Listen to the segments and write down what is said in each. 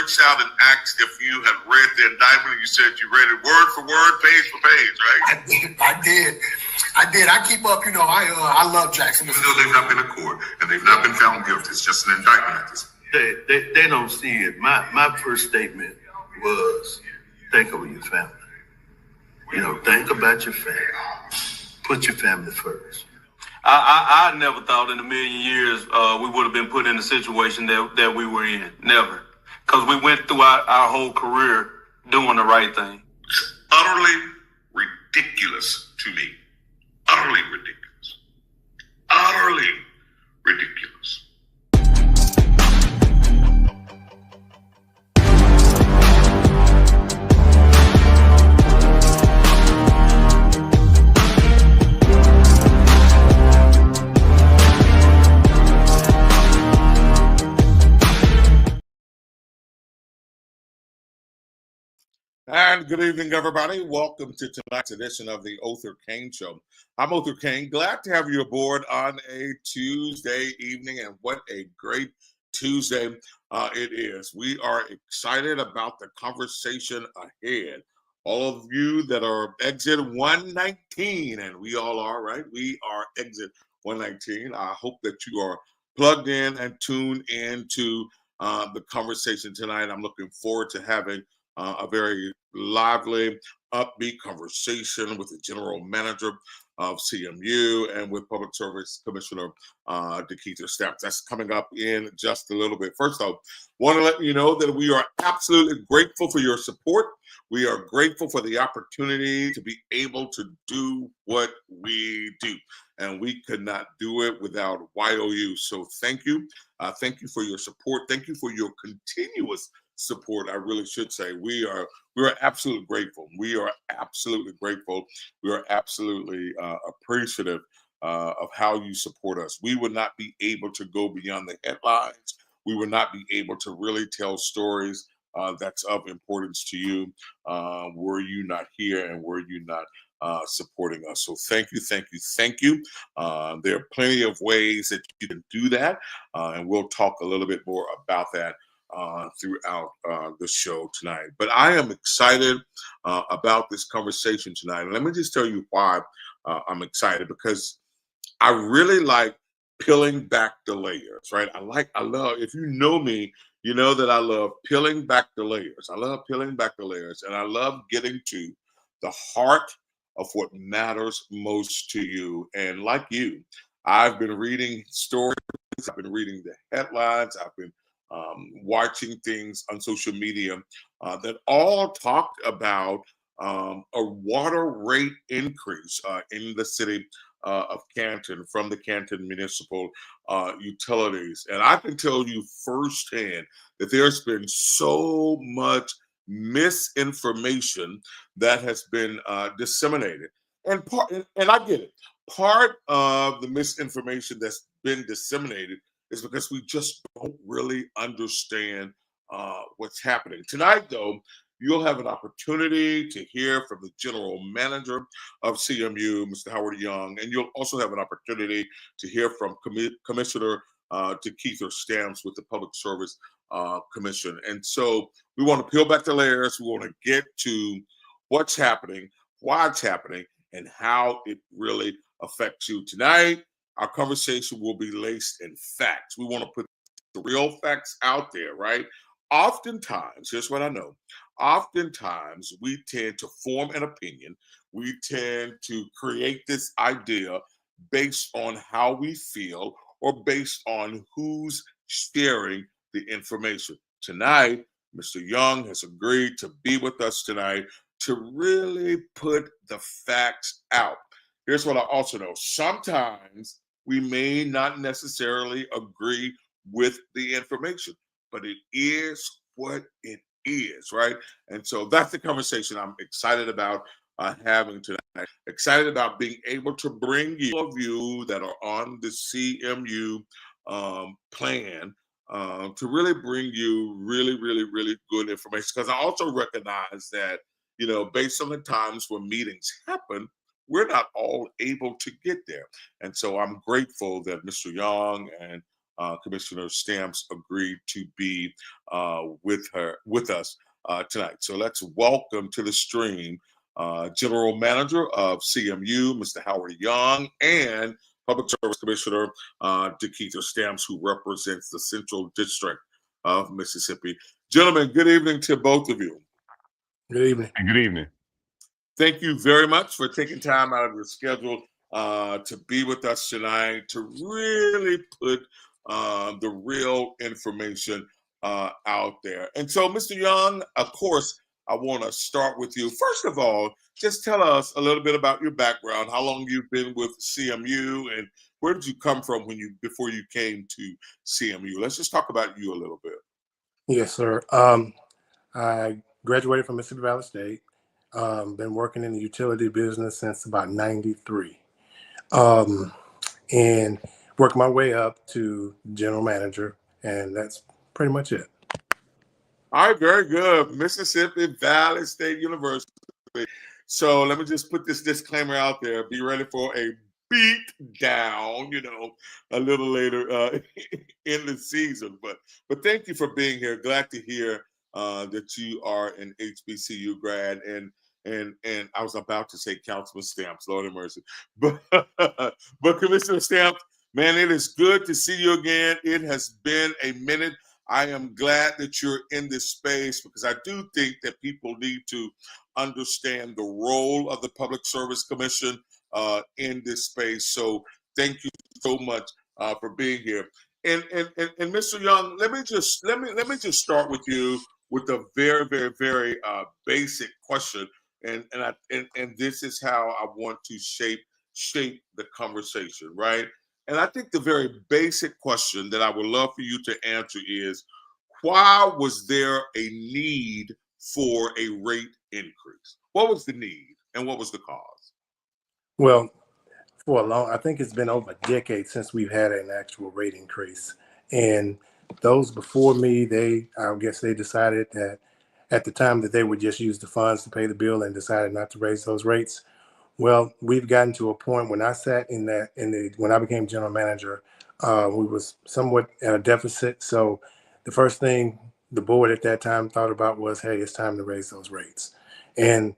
reached out and asked if you had read the indictment. You said you read it word for word, page for page, right? I did. I keep up. I love Jackson. Even though they've not been in court and they've not been found guilty, it's just an indictment at this point. They don't see it. My first statement was, think of your family. Think about your family. Put your family first. I never thought in a million years we would have been put in the situation that we were in. Never. Because we went through our whole career doing the right thing. It's utterly ridiculous to me. Utterly ridiculous. Utterly ridiculous. And good evening, everybody. Welcome to tonight's edition of the Othor Cain Show. I'm Othor Cain. Glad to have you aboard on a Tuesday evening, and what a great Tuesday it is. We are excited about the conversation ahead. All of you that are exit 119, and we all are, right? We are exit 119. I hope that you are plugged in and tuned into the conversation tonight. I'm looking forward to having a very lively, upbeat conversation with the general manager of CMU and with Public Service Commissioner DeKeither Steps. That's coming up in just a little bit. First, I want to let you know that we are absolutely grateful for your support. We are grateful for the opportunity to be able to do what we do. And we could not do it without YOU. So thank you. Thank you for your support. Thank you for your continuous support. I really should say we are absolutely grateful. We are absolutely grateful. We are absolutely appreciative of how you support us. We would not be able to go beyond the headlines. We would not be able to really tell stories that's of importance to you were you not here and were you not supporting us. So thank you, thank you, thank you. There are plenty of ways that you can do that, and we'll talk a little bit more about that throughout the show tonight. But I am excited about this conversation tonight. And let me just tell you why I'm excited, because I really like peeling back the layers, right? I love, if you know me, you know that I love peeling back the layers. I love peeling back the layers, and I love getting to the heart of what matters most to you. And like you, I've been reading stories, I've been reading the headlines, I've been watching things on social media that all talked about a water rate increase in the city of Canton from the Canton Municipal Utilities. And I can tell you firsthand that there's been so much misinformation that has been disseminated. And I get it. Part of the misinformation that's been disseminated is because we just don't really understand what's happening. Tonight, though, you'll have an opportunity to hear from the general manager of CMU, Mr. Howard Young, and you'll also have an opportunity to hear from Commissioner DeKeither Steps with the Public Service Commission. And so we want to peel back the layers. We want to get to what's happening, why it's happening, and how it really affects you. Tonight, our conversation will be laced in facts. We want to put the real facts out there, right? Oftentimes, here's what I know. Oftentimes, we tend to form an opinion. We tend to create this idea based on how we feel or based on who's sharing the information. Tonight, Mr. Young has agreed to be with us tonight to really put the facts out. Here's what I also know. Sometimes we may not necessarily agree with the information, but it is what it is, right? And so that's the conversation I'm excited about having tonight. Excited about being able to bring you, all of you that are on the CMU plan, to really bring you really, really, really good information. Because I also recognize that, based on the times when meetings happen, we're not all able to get there. And so I'm grateful that Mr. Young and Commissioner Stamps agreed to be with us tonight. So let's welcome to the stream General Manager of CMU, Mr. Howard Young, and Public Service Commissioner DeKeither Stamps, who represents the Central District of Mississippi. Gentlemen, good evening to both of you. Good evening. And good evening. Thank you very much for taking time out of your schedule to be with us tonight to really put the real information out there. And so, Mr. Young, of course, I want to start with you. First of all, just tell us a little bit about your background, how long you've been with CMU, and where did you come from before you came to CMU? Let's just talk about you a little bit. Yes, sir. I graduated from Mississippi Valley State. Been working in the utility business since about '93, and worked my way up to general manager, and that's pretty much it. All right, very good. Mississippi Valley State University. So let me just put this disclaimer out there. Be ready for a beat down, a little later in the season. But thank you for being here. Glad to hear that you are an HBCU grad, and I was about to say Councilman Stamps, Lord have mercy. But Commissioner Stamps, man, it is good to see you again. It has been a minute. I am glad that you're in this space because I do think that people need to understand the role of the Public Service Commission in this space. So thank you so much for being here. And Mr. Young, let me just start with you with a very, very, very basic question. And this is how I want to shape the conversation, right? And I think the very basic question that I would love for you to answer is, why was there a need for a rate increase? What was the need and what was the cause? Well, I think it's been over a decade since we've had an actual rate increase. And those before me, I guess they decided that at the time that they would just use the funds to pay the bill and decided not to raise those rates. Well, we've gotten to a point when I sat when I became general manager, we was somewhat at a deficit. So the first thing the board at that time thought about was, hey, it's time to raise those rates. And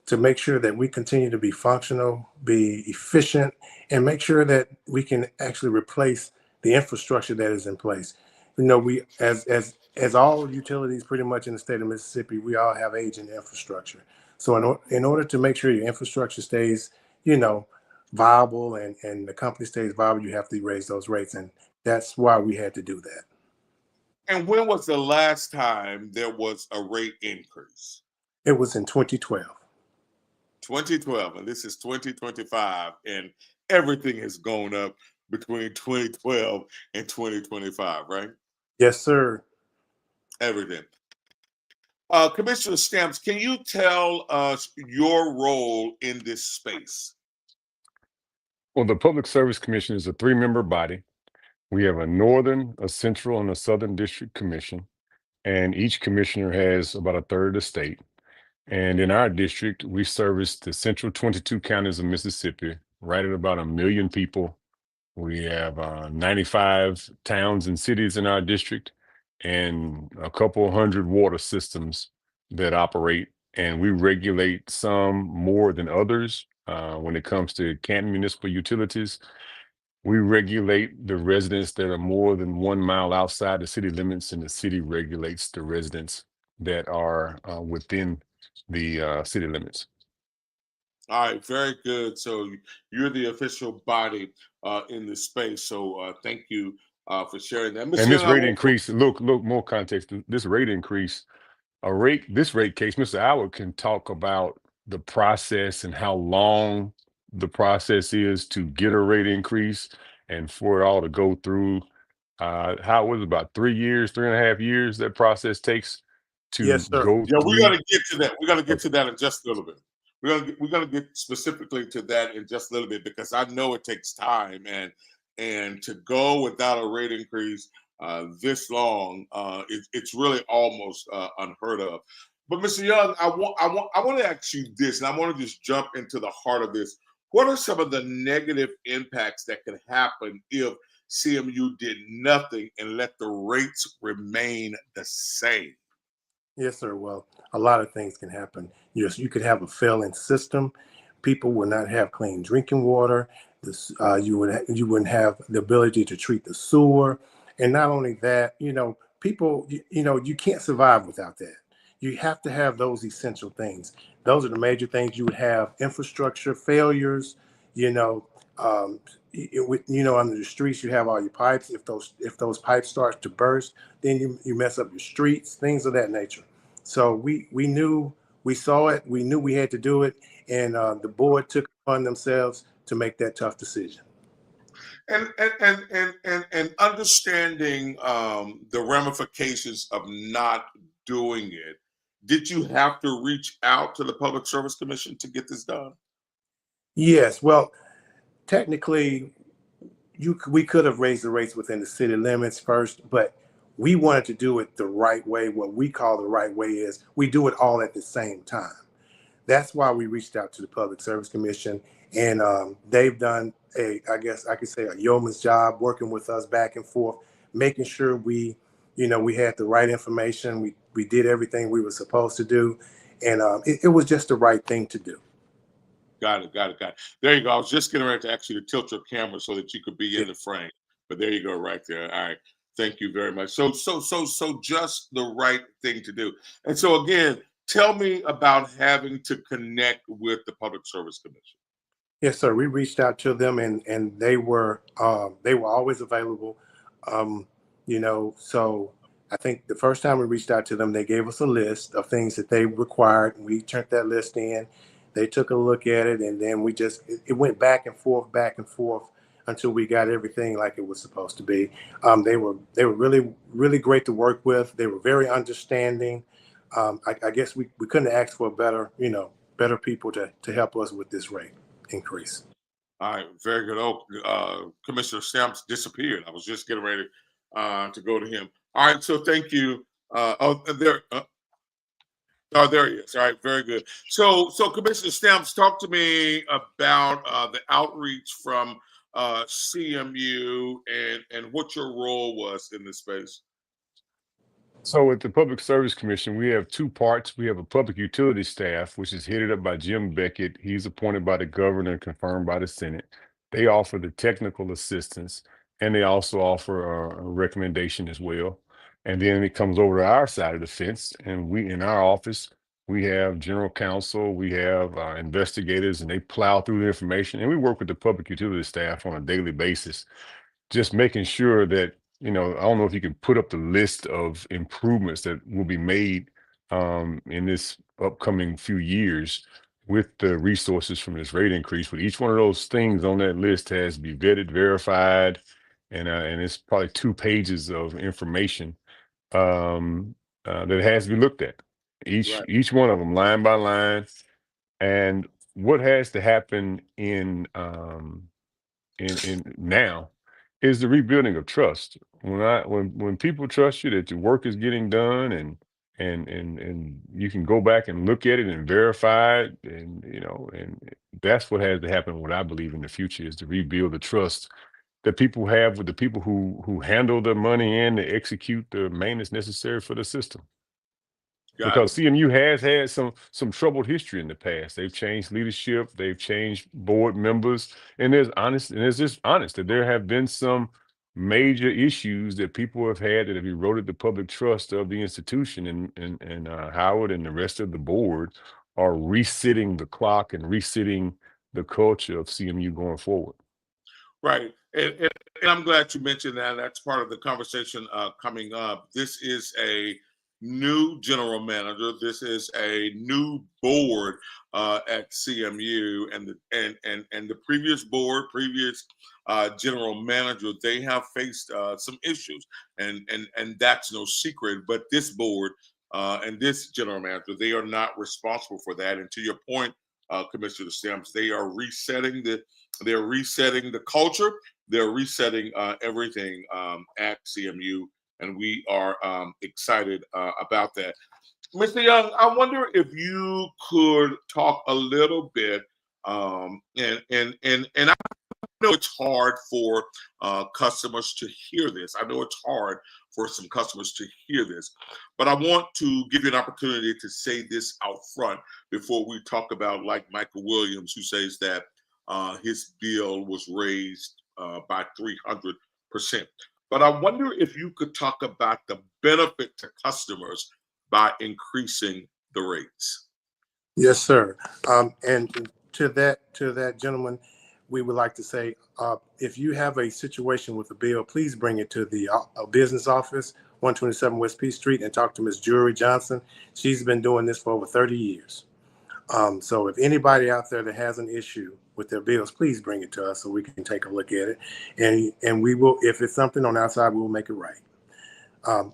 to make sure that we continue to be functional, be efficient, and make sure that we can actually replace the infrastructure that is in place. We, as all utilities pretty much in the state of Mississippi, we all have aging infrastructure. So in order to make sure your infrastructure stays, viable and the company stays viable, you have to raise those rates. And that's why we had to do that. And when was the last time there was a rate increase? It was in 2012. 2012, and this is 2025, and everything has gone up between 2012 and 2025, right? Yes, sir. Everything. Commissioner Stamps, can you tell us your role in this space? Well, the Public Service Commission is a 3-member body. We have a Northern, a Central, and a Southern District Commission, and each commissioner has about a third of the state. And in our district, we service the central 22 counties of Mississippi, right at about 1 million people. We have 95 towns and cities in our district and a couple hundred water systems that operate. And we regulate some more than others. When it comes to Canton municipal utilities, we regulate the residents that are more than 1 mile outside the city limits, and the city regulates the residents that are within the city limits. All right, very good. So you're the official body in this space. So thank you for sharing that. And this rate increase, look, more context. This rate increase, this rate case, Mr. Howard can talk about the process and how long the process is to get a rate increase and for it all to go through. How was it, about 3 years, 3.5 years that process takes to Yes, sir. go Yeah, through? we got to get to that. We got to get to that in just a little bit. We're gonna get specifically to that in just a little bit because I know it takes time and to go without a rate increase this long, it's really almost unheard of. But Mr. Young, I want to ask you this, and I want to just jump into the heart of this. What are some of the negative impacts that can happen if CMU did nothing and let the rates remain the same? Yes, sir. Well, a lot of things can happen. Yes, you could have a failing system. People will not have clean drinking water. You wouldn't have the ability to treat the sewer, and not only that, people, you can't survive without that. You have to have those essential things. Those are the major things. You would have infrastructure failures. You know, under the streets, you have all your pipes. If those pipes start to burst, then you mess up your streets, things of that nature. So we knew, we saw it, we knew we had to do it, and the board took it upon themselves to make that tough decision. And understanding the ramifications of not doing it, did you have to reach out to the Public Service Commission to get this done? Yes, well, technically, we could have raised the rates within the city limits first, but we wanted to do it the right way. What we call the right way is we do it all at the same time. That's why we reached out to the Public Service Commission, and they've done I guess I could say, a yeoman's job working with us back and forth, making sure we had the right information. We did everything we were supposed to do, and it was just the right thing to do. Got it. There you go. I was just getting ready to ask you to tilt your camera so that you could be in the frame, but there you go, right there. All right. Thank you very much. So just the right thing to do. And so again, tell me about having to connect with the Public Service Commission. Yes, sir. We reached out to them, and they were always available. So I think the first time we reached out to them, they gave us a list of things that they required. We turned that list in. They took a look at it, and then it went back and forth until we got everything like it was supposed to be. They were really, really great to work with. They were very understanding. I guess we couldn't ask for better people to help us with this rate increase. All right, very good. Commissioner Stamps disappeared. I was just getting ready to go to him. All right, so thank you. There he is. All right, very good. So Commissioner Stamps, talk to me about the outreach from CMU and what your role was in this space. So at the Public Service Commission, we have two parts. We have a public utility staff, which is headed up by Jim Beckett. He's appointed by the governor and confirmed by the Senate. They offer the technical assistance, and they also offer a recommendation as well. And then it comes over to our side of the fence, and we, in our office, we have general counsel, we have investigators, and they plow through the information. And we work with the public utility staff on a daily basis, just making sure that, I don't know if you can put up the list of improvements that will be made in this upcoming few years with the resources from this rate increase. But each one of those things on that list has to be vetted, verified, and it's probably 2 pages of information that has to be looked at. Each one of them, line by line. And what has to happen in now is the rebuilding of trust. When people trust you that your work is getting done, and you can go back and look at it and verify it, and that's what has to happen. What I believe in the future is to rebuild the trust that people have with the people who handle the money and to execute the maintenance necessary for the system. Because CMU has had some troubled history in the past. They've changed leadership, they've changed board members, and it's just honest that there have been some major issues that people have had that have eroded the public trust of the institution. And Howard and the rest of the board are resetting the clock and resetting the culture of CMU going forward. Right. And I'm glad you mentioned that. That's part of the conversation coming up. This is a new general manager. This is a new board at CMU, and the previous board, previous general manager, they have faced some issues, and that's no secret. But this board and this general manager, they are not responsible for that. And to your point, Commissioner Stamps, they are resetting the culture. They're resetting everything at CMU. And we are excited about that. Mr. Young, I wonder if you could talk a little bit, and know it's hard for customers to hear this. I know it's hard for some customers to hear this, but I want to give you an opportunity to say this out front before we talk about, like Michael Williams, who says that his bill was raised by 300%. But I wonder if you could talk about the benefit to customers by increasing the rates. Yes, sir. And to that gentleman, we would like to say, if you have a situation with a bill, please bring it to the business office, 127 West P Street, and talk to Ms. Jury Johnson. She's been doing this for over 30 years. So if anybody out there that has an issue with their bills, please bring it to us so we can take a look at it. And we will, if it's something on our side, we will make it right.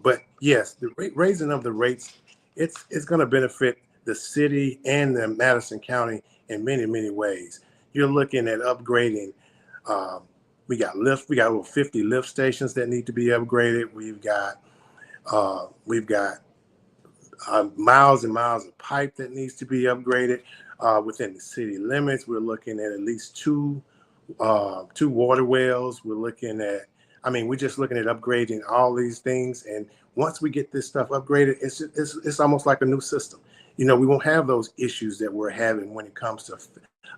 But yes, the raising of the rates, it's going to benefit the city and the Madison County in many, many ways. You're looking at upgrading. We got over 50 lift stations that need to be upgraded. We've got miles and miles of pipe that needs to be upgraded within the city limits. We're looking at least two water wells. We're just looking at upgrading all these things. And once we get this stuff upgraded, it's almost like a new system. We won't have those issues that we're having when it comes to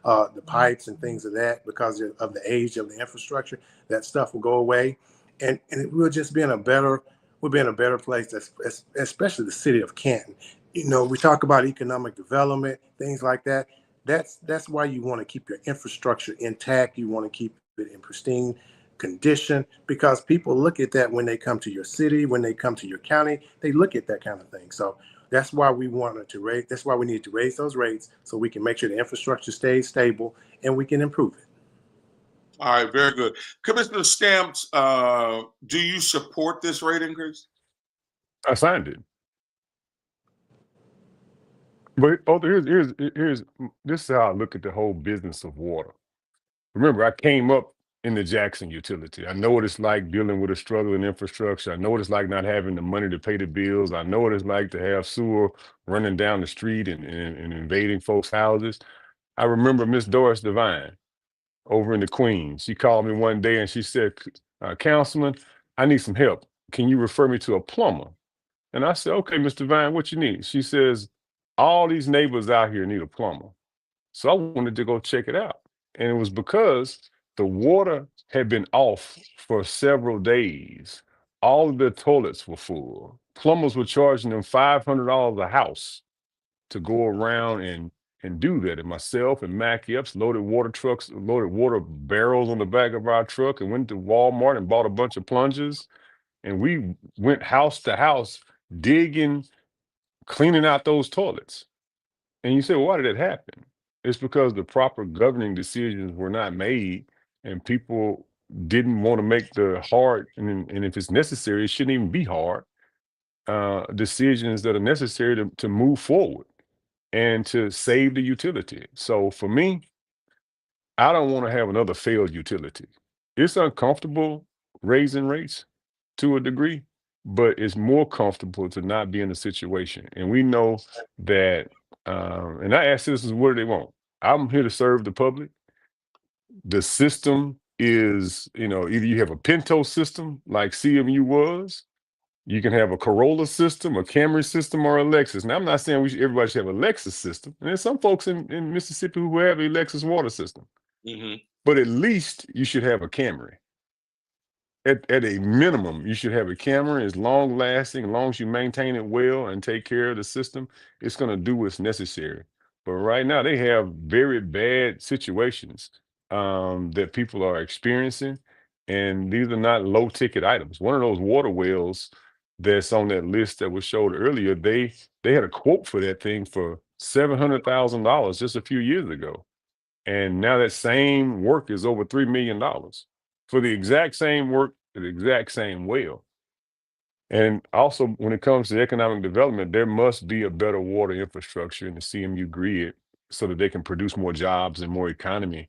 the pipes and things of that, because of the age of the infrastructure. That stuff will go away, and we'll just be in a better place, especially the city of Canton. We talk about economic development, things like that. That's why you want to keep your infrastructure intact. You want to keep it in pristine condition, because people look at that when they come to your city, when they come to your county. They look at that kind of thing. So that's why we need to raise those rates, so we can make sure the infrastructure stays stable and we can improve it. All right, very good. Commissioner Stamps, do you support this rate increase? I signed it. But here's this is how I look at the whole business of water. Remember, I came up in the Jackson utility. I know what it's like dealing with a struggling infrastructure. I know what it's like not having the money to pay the bills. I know what it's like to have sewer running down the street and invading folks' houses. I remember Miss Doris Devine over in the Queens. She called me one day and she said, Councilman, I need some help. Can you refer me to a plumber? And I said, okay, Mr. Devine, what you need? She says, all these neighbors out here need a plumber. So I wanted to go check it out. And it was because the water had been off for several days. All of their toilets were full. Plumbers were charging them $500 a house to go around and do that. And myself and Mac Epps loaded water barrels on the back of our truck and went to Walmart and bought a bunch of plungers. And we went house to house digging, cleaning out those toilets. And you say, well, why did it happen? It's because the proper governing decisions were not made, and people didn't want to make the hard, and if it's necessary, it shouldn't even be hard, decisions that are necessary to move forward and to save the utility. So for me, I don't want to have another failed utility. It's uncomfortable raising rates to a degree, but it's more comfortable to not be in a situation. And we know that, and I ask citizens, what do they want? I'm here to serve the public. The system is, either you have a Pinto system like CMU was, you can have a Corolla system, a Camry system, or a Lexus. Now, I'm not saying everybody should have a Lexus system. And there's some folks in Mississippi who have a Lexus water system. Mm-hmm. But at least you should have a Camry. At a minimum, you should have a Camry. It's long lasting. As long as you maintain it well and take care of the system, it's going to do what's necessary. But right now, they have very bad situations that people are experiencing. And these are not low ticket items. One of those water wells that's on that list that was showed earlier, they had a quote for that thing for $700,000 just a few years ago. And now that same work is over $3 million for the exact same work, the exact same well. And also, when it comes to economic development, there must be a better water infrastructure in the CMU grid so that they can produce more jobs and more economy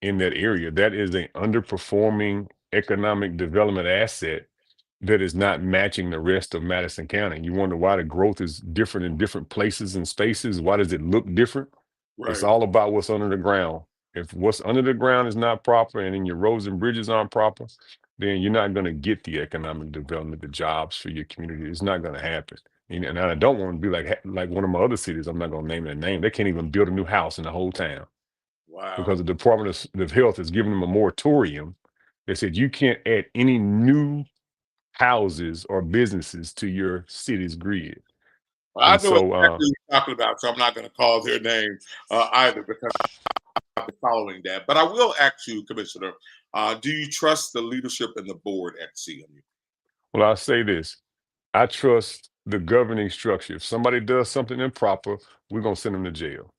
in that area. That is an underperforming economic development asset that is not matching the rest of Madison County. You wonder why the growth is different in different places and spaces. Why does it look different? Right. It's all about what's under the ground If what's under the ground is not proper and then your roads and bridges aren't proper, then you're not going to get the economic development, the jobs for your community. It's not going to happen. And I don't want to be like one of my other cities. I'm not going to name their name. They can't even build a new house in the whole town because Wow. the Department of Health has given them a moratorium. They said you can't add any new houses or businesses to your city's grid. Well, I And know so, exactly what you're talking about, so I'm not going to call their name either because I'm following that. But I will ask you, Commissioner, do you trust the leadership and the board at CMU? well, I'll say this. I trust the governing structure. If somebody does something improper, we're going to send them to jail.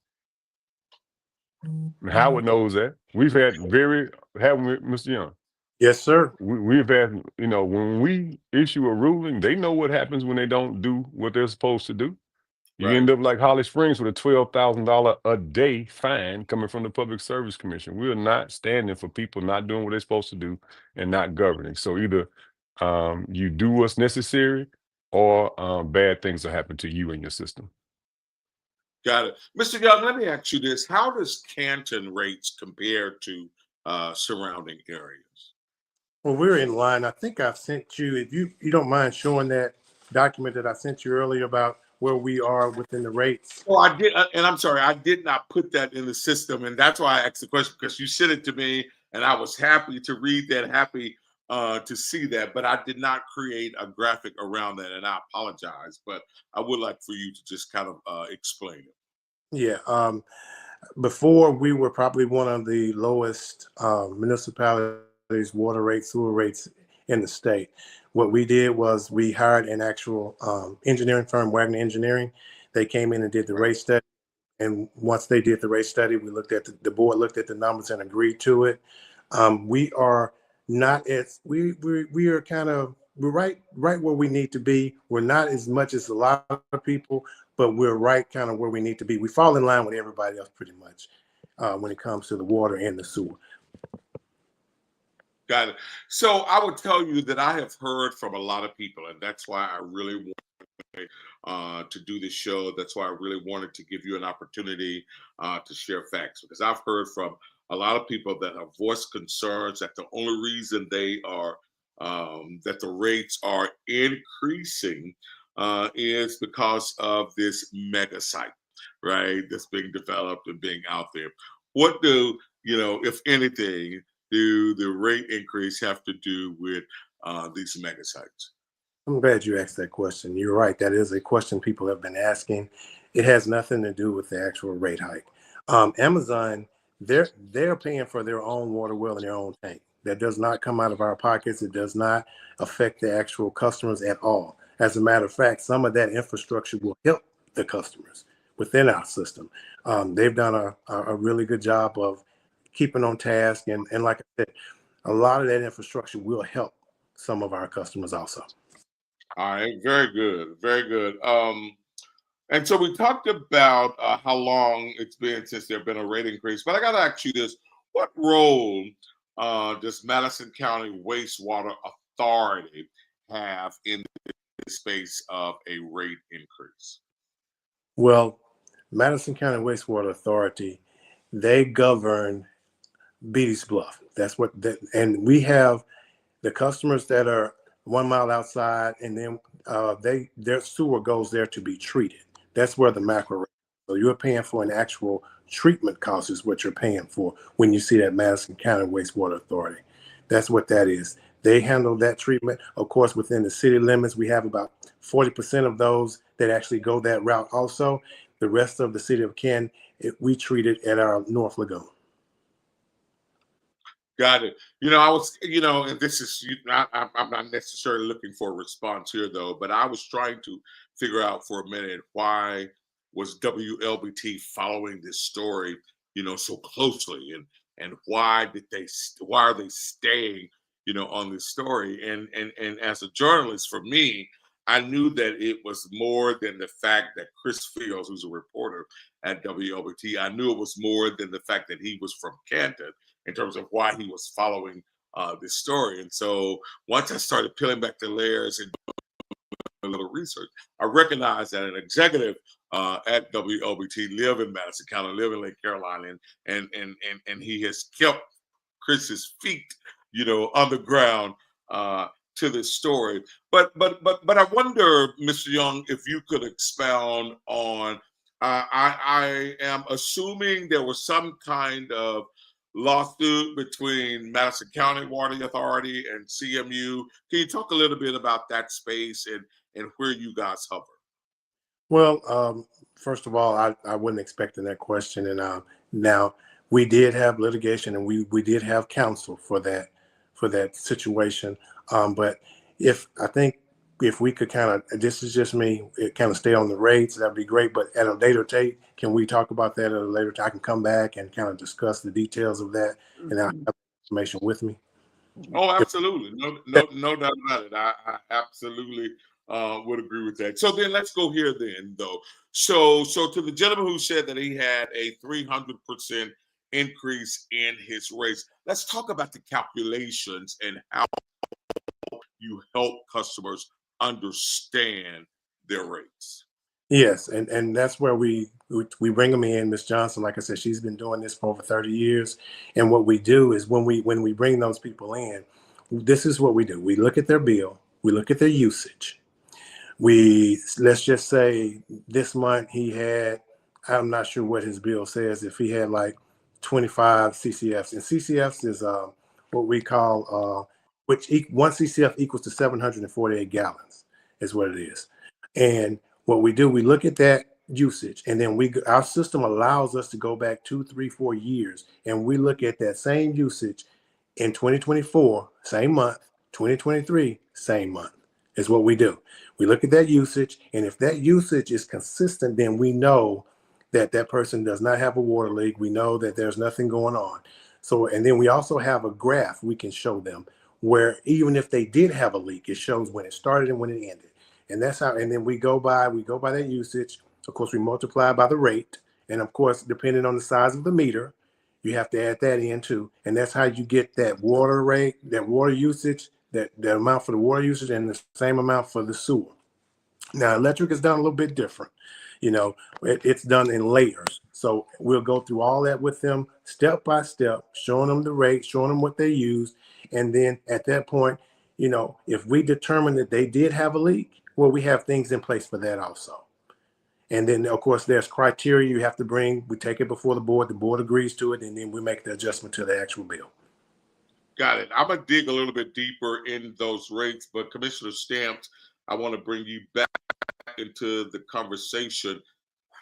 And Howard knows that. We've had haven't we, Mr. Young? Yes, sir. We've had, when we issue a ruling, they know what happens when they don't do what they're supposed to do. You Right. end up like Holly Springs with a $12,000 a day fine coming from the Public Service Commission. We are not standing for people not doing what they're supposed to do and not governing. So either you do what's necessary or bad things will happen to you and your system. Got it. Mr. Young, let me ask you this. How does Canton rates compare to surrounding areas? Well, we're in line. I think I've sent you, if you don't mind showing that document that I sent you earlier about where we are within the rates. Well, I did, and I'm sorry, I did not put that in the system, and that's why I asked the question because you sent it to me, and I was happy to read that, happy to see that, but I did not create a graphic around that, and I apologize. But I would like for you to just kind of explain it. Yeah. Before we were probably one of the lowest municipalities, water rates, sewer rates in the state. What we did was we hired an actual engineering firm, Wagner Engineering. They came in and did the rate study. And once they did the rate study, we looked at the board looked at the numbers and agreed to it. We are not as we are kind of we're right where we need to be. We're not as much as a lot of people, but we're right kind of where we need to be. We fall in line with everybody else pretty much when it comes to the water and the sewer. Got it. So I would tell you that I have heard from a lot of people, and that's why I really want to do this show. That's why I really wanted to give you an opportunity to share facts, because I've heard from a lot of people that have voiced concerns that the only reason they are that the rates are increasing is because of this mega site, right? That's being developed and being out there. What do if anything, do the rate increase have to do with these mega sites? I'm glad you asked that question. You're right. That is a question people have been asking. It has nothing to do with the actual rate hike. Amazon, they're paying for their own water well and their own tank. That does not come out of our pockets. It does not affect the actual customers at all. As a matter of fact, some of that infrastructure will help the customers within our system. They've done a really good job of keeping on task. And like I said, a lot of that infrastructure will help some of our customers also. All right, very good, very good. And so we talked about how long it's been since there's been a rate increase, but I got to ask you this: what role does Madison County Wastewater Authority have in the space of a rate increase? Well, Madison County Wastewater Authority, they govern Beatty's Bluff. That's what and we have the customers that are 1 mile outside, and then their sewer goes there to be treated. That's where the macro rate. So you're paying for an actual treatment cost is what you're paying for when you see that Madison County Wastewater Authority. That's what that is. They handle that treatment. Of course, within the city limits, we have about 40% of those that actually go that route also. The rest of the city of Ken, we treat it at our North Lagoon. Got it. I was, and this is, I'm not necessarily looking for a response here, though, but I was trying to figure out for a minute why was WLBT following this story, so closely, and why are they staying, on this story? And as a journalist, for me, I knew that it was more than the fact that Chris Fields, who's a reporter at WLBT, I knew it was more than the fact that he was from Canton, in terms of why he was following this story. And so once I started peeling back the layers and a little research. I recognize that an executive at WLBT live in Madison County, live in Lake Carolina, and he has kept Chris's feet, on the ground to this story. But I wonder, Mr. Young, if you could expound on. I am assuming there was some kind of lawsuit between Madison County Water Authority and CMU. Can you talk a little bit about that space and where you guys hover? Well, first of all, I wasn't expecting that question. And now we did have litigation, and we did have counsel for that situation. But I think if we could kind of, this is just me, kind of stay on the rates, that'd be great. But at a later date, can we talk about that at a later time? I can come back and kind of discuss the details of that, and I have information with me. Oh, absolutely. No doubt about it. I absolutely would agree with that. So then let's go here then, though. So to the gentleman who said that he had a 300% increase in his rates, let's talk about the calculations and how you help customers understand their rates. Yes, and that's where we bring them in. Miss Johnson, like I said, she's been doing this for over 30 years. And what we do is when we bring those people in, this is what we do. We look at their bill, we look at their usage. Let's just say this month he had, I'm not sure what his bill says, if he had like 25 CCFs. And CCFs is what we call one CCF equals to 748 gallons is what it is. And what we do, we look at that usage, and then our system allows us to go back 2, 3, 4 years, and we look at that same usage in 2024, same month, 2023, same month is what we do. We look at that usage, and if that usage is consistent, then we know that that person does not have a water leak. We know that there's nothing going on. So, and then we also have a graph we can show them where even if they did have a leak, it shows when it started and when it ended. And that's how, and then we go by that usage. Of course, we multiply by the rate. And of course, depending on the size of the meter, you have to add that in too. And that's how you get that water rate, that water usage, that amount for the water usage and the same amount for the sewer. Now, electric is done a little bit different. It's done in layers. So we'll go through all that with them step by step, showing them the rate, showing them what they use. And then at that point, if we determine that they did have a leak, well, we have things in place for that also. And then, of course, there's criteria you have to bring. We take it before the board agrees to it, and then we make the adjustment to the actual bill. Got it. I'm going to dig a little bit deeper in those rates, but Commissioner Stamps, I want to bring you back into the conversation.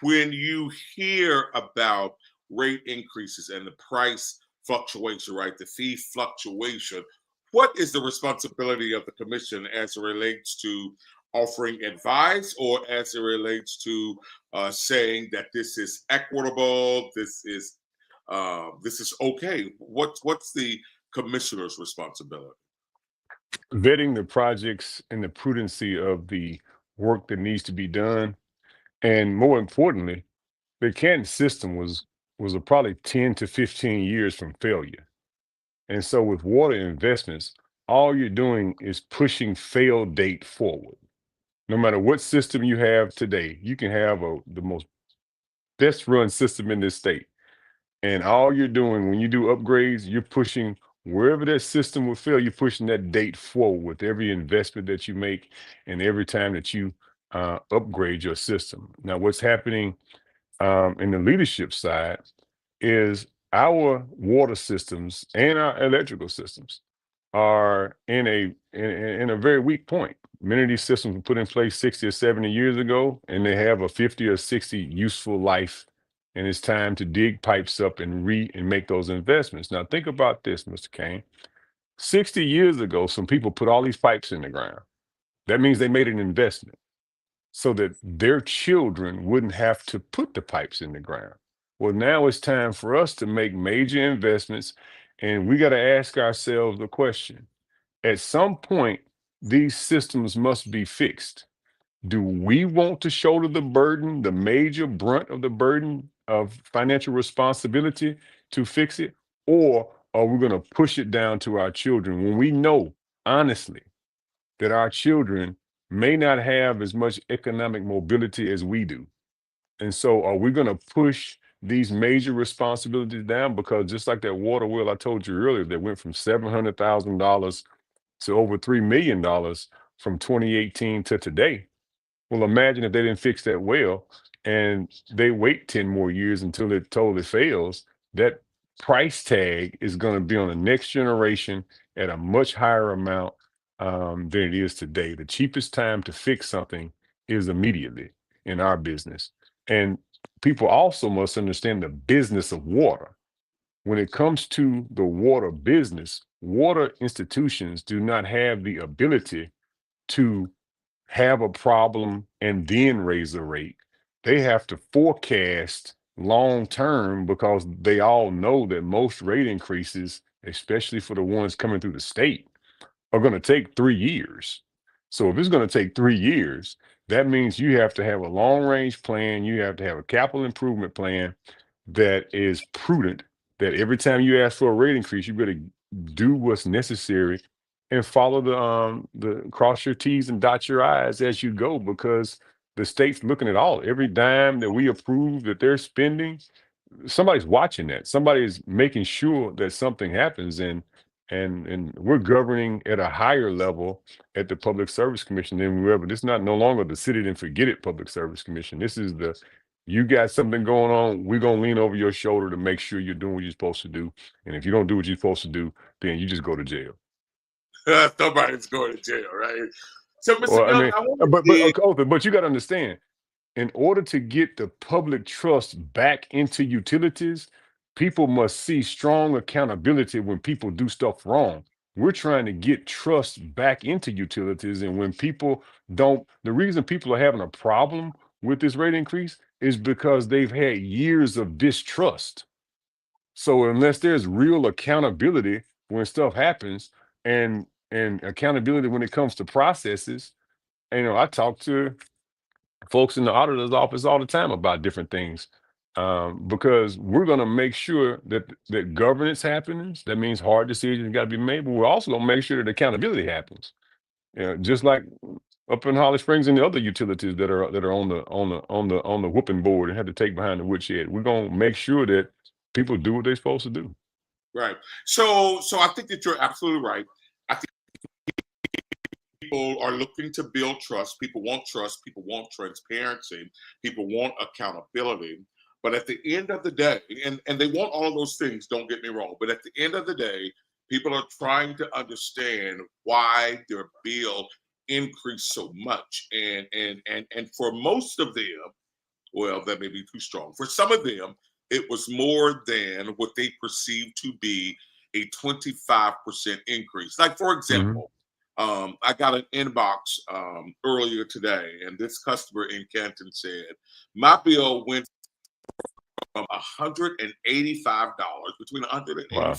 When you hear about rate increases and the price fluctuation, right, the fee fluctuation, what is the responsibility of the commission as it relates to offering advice or as it relates to saying that this is equitable, this is okay? What's the commissioner's responsibility? Vetting the projects and the prudency of the work that needs to be done. And more importantly, the Canton system was probably 10 to 15 years from failure. And so with water investments, all you're doing is pushing fail date forward. No matter what system you have today, you can have the most best run system in this state. And all you're doing when you do upgrades, you're pushing wherever that system will fail, you're pushing that date forward with every investment that you make and every time that you upgrade your system. Now, what's happening in the leadership side is our water systems and our electrical systems are in a very weak point. Many of these systems were put in place 60 or 70 years ago, and they have a 50 or 60 useful life. And it's time to dig pipes up and make those investments. Now, think about this, Mr. Cain. 60 years ago, some people put all these pipes in the ground. That means they made an investment so that their children wouldn't have to put the pipes in the ground. Well, now it's time for us to make major investments, and we got to ask ourselves the question. At some point, these systems must be fixed. Do we want to shoulder the burden, the major brunt of the burden of financial responsibility to fix it? Or are we going to push it down to our children when we know, honestly, that our children may not have as much economic mobility as we do. And so are we going to push these major responsibilities down? Because just like that water well I told you earlier that went from $700,000 to over $3 million from 2018 to today. Well, imagine if they didn't fix that well and they wait 10 more years until it totally fails. That price tag is going to be on the next generation at a much higher amount than it is today. The cheapest time to fix something is immediately in our business. And people also must understand the business of water. When it comes to the water business, water institutions do not have the ability to have a problem and then raise the rate. They have to forecast long term because they all know that most rate increases, especially for the ones coming through the state, are going to take 3 years. So if it's going to take 3 years, that means you have to have a long range plan. You have to have a capital improvement plan that is prudent, that every time you ask for a rate increase, you better do what's necessary and follow the cross your T's and dot your I's as you go, because the state's looking at every dime that we approve that they're spending. Somebody's watching that. Somebody's making sure that something happens, and we're governing at a higher level at the Public Service Commission than we ever. This is not no longer the Sit It and Forget It Public Service Commission. This is the, you got something going on, we're gonna lean over your shoulder to make sure you're doing what you're supposed to do. And if you don't do what you're supposed to do, then you just go to jail. Nobody's going to jail, right? So, Mr. Well, I Young, mean, I want to but dig. okay, but you got to understand, in order to get the public trust back into utilities, people must see strong accountability when people do stuff wrong. We're trying to get trust back into utilities. And when people don't, the reason people are having a problem with this rate increase is because they've had years of distrust. So unless there's real accountability when stuff happens, and accountability when it comes to processes, I talk to folks in the auditor's office all the time about different things, because we're going to make sure that governance happens. That means hard decisions got to be made, but we're also going to make sure that accountability happens. Just like up in Holly Springs and the other utilities that are on the whooping board and have to take behind the woodshed. We're going to make sure that people do what they're supposed to do. Right. So I think that you're absolutely right. I think people are looking to build trust. People want trust. People want transparency. People want accountability. But at the end of the day, and they want all of those things, don't get me wrong, but at the end of the day, people are trying to understand why their bill increased so much. And for most of them, well, that may be too strong. For some of them, it was more than what they perceived to be a 25% increase. Like, for example, I got an inbox earlier today, and this customer in Canton said, my bill went from $185, between $185 Wow.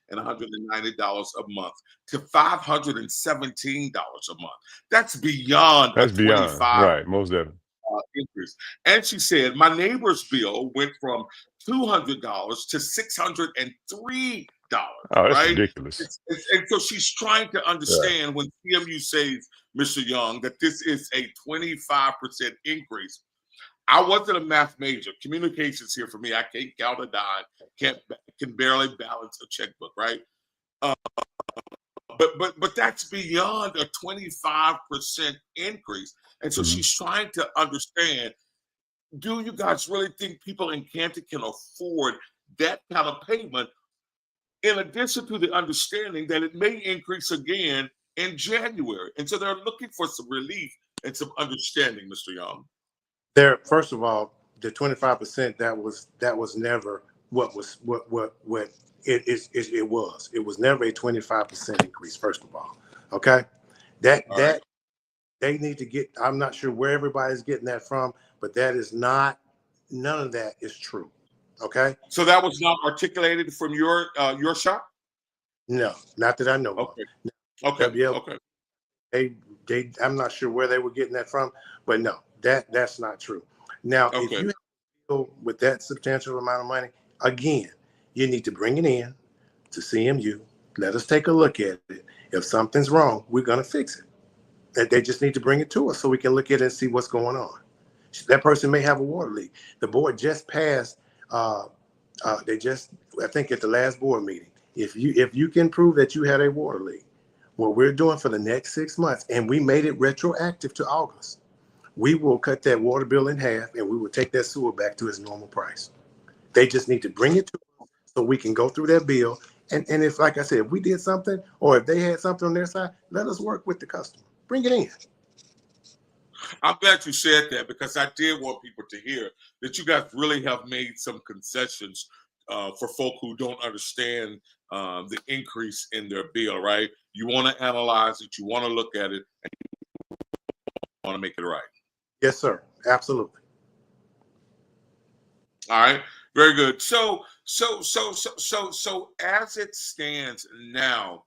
and $190 a month, to $517 a month. That's beyond That's a beyond 25 right. Most of it. increase. And she said, my neighbor's bill went from $200 to $603. Oh, that's Right? ridiculous. And so she's trying to understand when CMU says, Mr. Young, that this is a 25% increase. I wasn't a math major. Communications here for me. I can't count a dime. Can barely balance a checkbook, right? But that's beyond a 25% increase. And so she's trying to understand, do you guys really think people in Canton can afford that kind of payment, in addition to the understanding that it may increase again in January? And so they're looking for some relief and some understanding, Mr. Young. There, first of all, the 25%, that was never what it was. It was never a 25% increase, first of all. Okay. That they need to get, I'm not sure where everybody's getting that from, but that is not, none of that is true. Okay. So that was not articulated from your shop? No, not that I know Okay. of. Okay. Yeah, Okay. they I'm not sure where they were getting that from, but no, that's not true. Now, if you deal with that substantial amount of money, again, you need to bring it in to CMU. Let us take a look at it. If something's wrong, we're gonna fix it. They just need to bring it to us so we can look at it and see what's going on. That person may have a water leak. The board just passed. They just, I think, at the last board meeting. If you can prove that you had a water leak, what we're doing for the next 6 months, and we made it retroactive to August, we will cut that water bill in half, and we will take that sewer back to its normal price. They just need to bring it to us so we can go through that bill. And if, like I said, if we did something, or if they had something on their side, let us work with the customer. Bring it in. I'm glad you said that, because I did want people to hear that you guys really have made some concessions for folk who don't understand the increase in their bill, right? You want to analyze it, you want to look at it, and you want to make it right. Yes, sir. Absolutely. All right, very good. So as it stands now,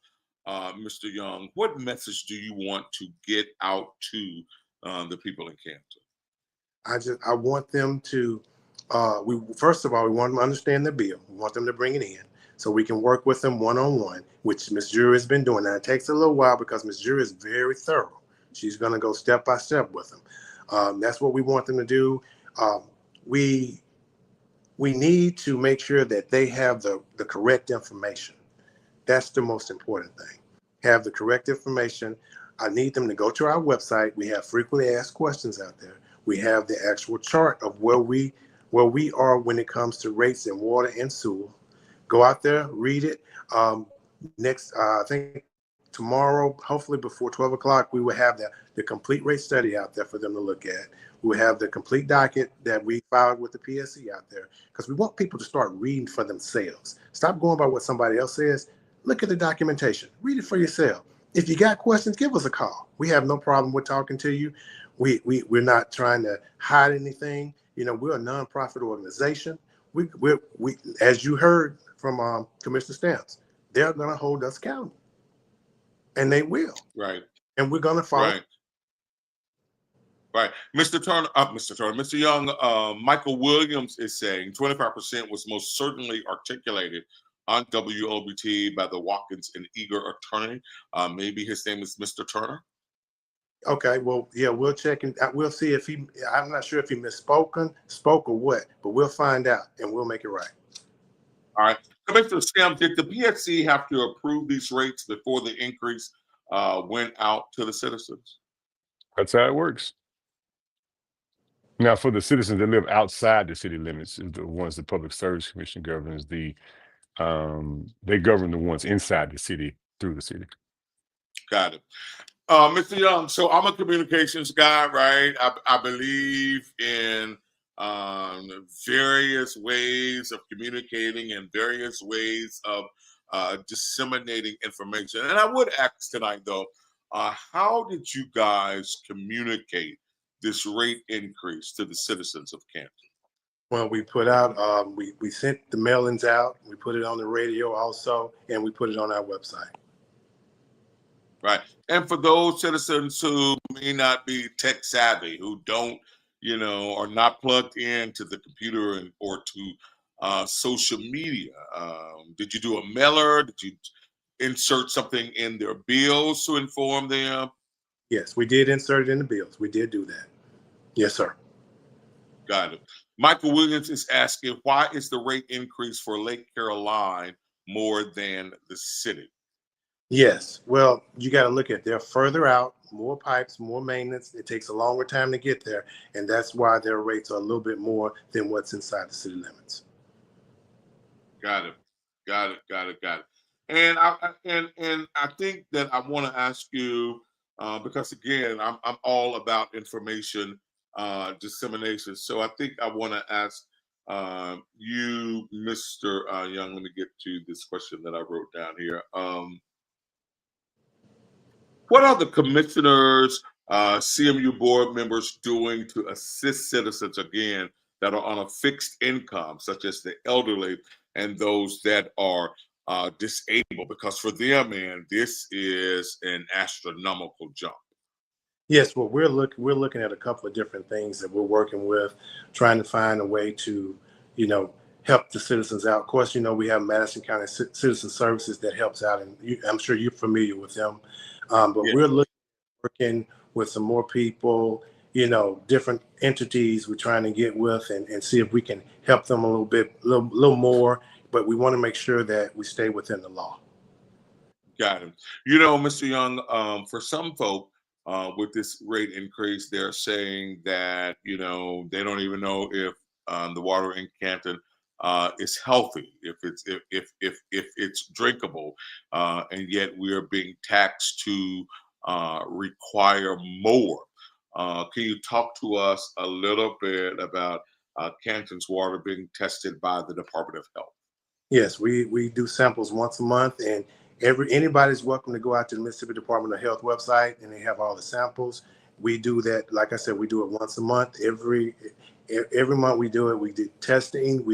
Mr. Young, what message do you want to get out to the people in Canton? I want them to, first of all, we want them to understand the bill. We want them to bring it in so we can work with them one-on-one, which Ms. Jury has been doing. Now, it takes a little while because Ms. Jury is very thorough. She's going to go step by step with them. That's what we want them to do. We need to make sure that they have the correct information. That's the most important thing. Have the correct information. I need them to go to our website. We have frequently asked questions out there. We have the actual chart of where we are when it comes to rates in water and sewer. Go out there, read it. I think tomorrow, hopefully before 12 o'clock, we will have the complete rate study out there for them to look at. We have the complete docket that we filed with the PSC out there, because we want people to start reading for themselves. Stop going by what somebody else says. Look at the documentation. Read it for yourself. If you got questions, give us a call. We have no problem with talking to you. We're not trying to hide anything. You know, we're a nonprofit organization. We as you heard from Commissioner Stamps, they're going to hold us accountable, and they will. Right. And we're going to follow. Right. Right. Mr. Young, Michael Williams is saying 25% was most certainly articulated on WOBT by the Watkins and Eager attorney. Maybe his name is Mr. Turner. Okay, well, yeah, we'll check and we'll see if I'm not sure if he spoke or what, but we'll find out and we'll make it right. All right. Commissioner Stamp, did the PSC have to approve these rates before the increase went out to the citizens? That's how it works. Now, for the citizens that live outside the city limits, is the ones the Public Service Commission governs. They govern the ones inside the city through the city. Got it. Mr. Young, so I'm a communications guy, right? I believe in various ways of communicating and various ways of disseminating information. And I would ask tonight, though, how did you guys communicate this rate increase to the citizens of Canton? Well, we put out, we sent the mailings out, we put it on the radio also, and we put it on our website. Right. And for those citizens who may not be tech savvy, who don't, are not plugged into the computer or to social media, did you do a mailer? Did you insert something in their bills to inform them? Yes, we did insert it in the bills. We did do that. Yes, sir. Got it. Michael Williams is asking, why is the rate increase for Lake Caroline more than the city? Yes. Well, you got to look at they're further out, more pipes, more maintenance. It takes a longer time to get there. And that's why their rates are a little bit more than what's inside the city limits. Got it. And I think that I want to ask you, because again, I'm all about information dissemination. So I think I want to ask you, Mr. Young, let me get to this question that I wrote down here. What are the commissioners, CMU board members doing to assist citizens, again, that are on a fixed income, such as the elderly and those that are disabled? Because for them, man, this is an astronomical jump. Yes, well, we're looking at a couple of different things that we're working with, trying to find a way to, help the citizens out. Of course, we have Madison County Citizen Services that helps out, and I'm sure you're familiar with them. But yeah, we're working with some more people, different entities we're trying to get with and see if we can help them a little more. But we want to make sure that we stay within the law. Got it. Mr. Young, for some folk, with this rate increase, they're saying that, they don't even know if the water in Canton is healthy, if it's drinkable, and yet we are being taxed to require more. Can you talk to us a little bit about Canton's water being tested by the Department of Health? Yes, we do samples once a month, and anybody's welcome to go out to the Mississippi Department of Health website, and they have all the samples. We do that, like I said, we do it once a month. Every month we do it. We do testing.